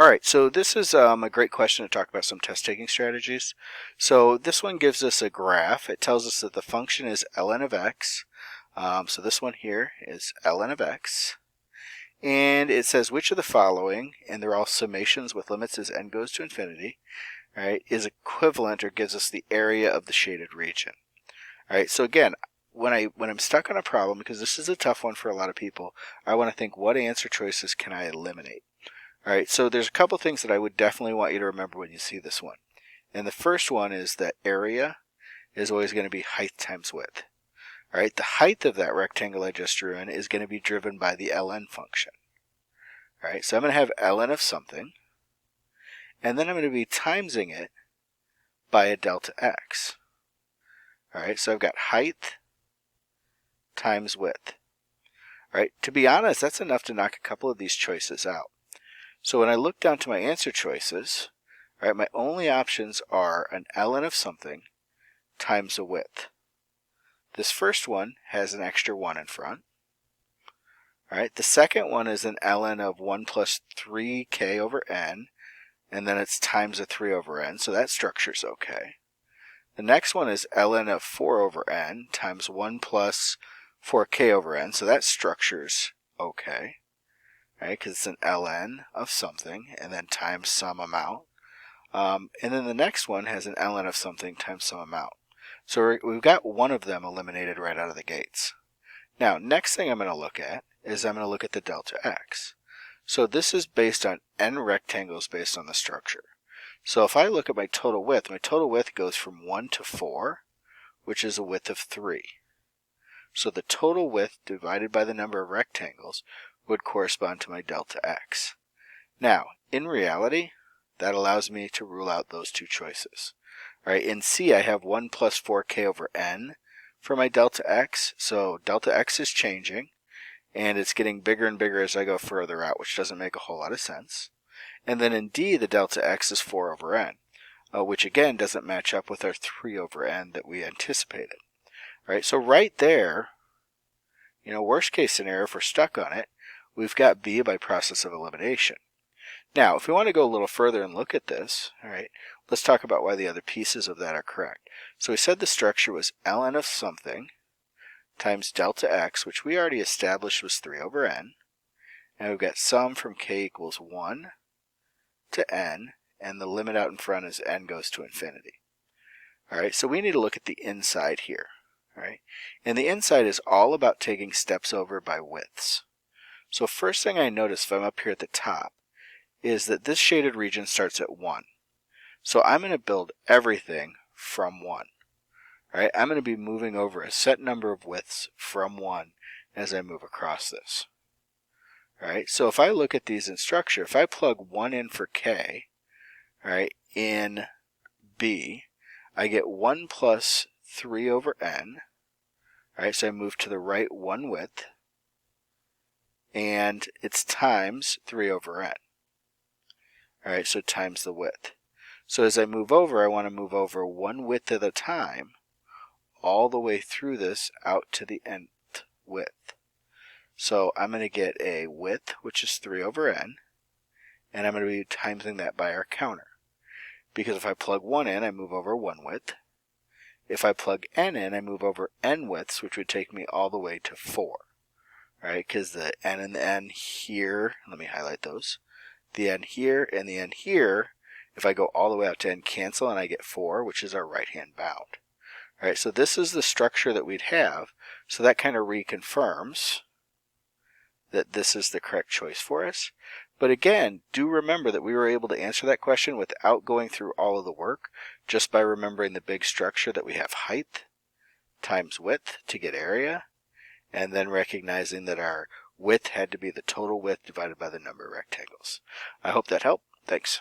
All right, so this is a great question to talk about some test taking strategies. So this one gives us a graph. It tells us that the function is ln of x. So this one here is ln of x. And it says which of the following, and they're all summations with limits as n goes to infinity, right, is equivalent or gives us the area of the shaded region. All right, so again, when I'm stuck on a problem, because this is a tough one for a lot of people, I want to think what answer choices can I eliminate. All right, so there's a couple things that I would definitely want you to remember when you see this one. And the first one is that area is always going to be height times width. All right, the height of that rectangle I just drew in is going to be driven by the ln function. All right, so I'm going to have ln of something, and then I'm going to be timesing it by a delta x. All right, so I've got height times width. All right, to be honest, that's enough to knock a couple of these choices out. So when I look down to my answer choices, all right, my only options are an ln of something times a width. This first one has an extra 1 in front. All right, the second one is an ln of 1 plus 3k over n, and then it's times a 3 over n, so that structure's okay. The next one is ln of 4 over n times 1 plus 4k over n, so that structure's okay. Right, because it's an ln of something and then times some amount. And then the next one has an ln of something times some amount. So we've got one of them eliminated right out of the gates. Now, next thing I'm going to look at is I'm going to look at the delta x. So this is based on n rectangles based on the structure. So if I look at my total width goes from 1 to 4, which is a width of 3. So the total width divided by the number of rectangles would correspond to my delta x. Now, in reality, that allows me to rule out those two choices. All right, in C, I have 1 plus 4k over n for my delta x, so delta x is changing, and it's getting bigger and bigger as I go further out, which doesn't make a whole lot of sense. And then in D, the delta x is 4 over n, which again doesn't match up with our 3 over n that we anticipated. All right, so right there, worst case scenario, if we're stuck on it, we've got B by process of elimination. Now, if we want to go a little further and look at this, all right, let's talk about why the other pieces of that are correct. So we said the structure was ln of something times delta x, which we already established was 3 over n. And we've got sum from k equals 1 to n, and the limit out in front is n goes to infinity. All right, so we need to look at the inside here. All right, and the inside is all about taking steps over by widths. So first thing I notice if I'm up here at the top is that this shaded region starts at 1. So I'm going to build everything from 1. All right, I'm going to be moving over a set number of widths from 1 as I move across this. All right, so if I look at these in structure, if I plug 1 in for k, all right, in B, I get 1 plus 3 over n. All right, so I move to the right 1 width, and it's times 3 over n. All right, so times the width. So as I move over, I want to move over 1 width at a time, all the way through this out to the nth width. So I'm going to get a width, which is 3 over n, and I'm going to be timesing that by our counter. Because if I plug 1 in, I move over 1 width. If I plug n in, I move over n widths, which would take me all the way to 4. All right, because the n and the n here, let me highlight those. The n here and the n here, if I go all the way out to n, cancel, and I get 4, which is our right-hand bound. All right, so this is the structure that we'd have, so that kind of reconfirms that this is the correct choice for us. But again, do remember that we were able to answer that question without going through all of the work, just by remembering the big structure that we have height times width to get area, and then recognizing that our width had to be the total width divided by the number of rectangles. I hope that helped. Thanks.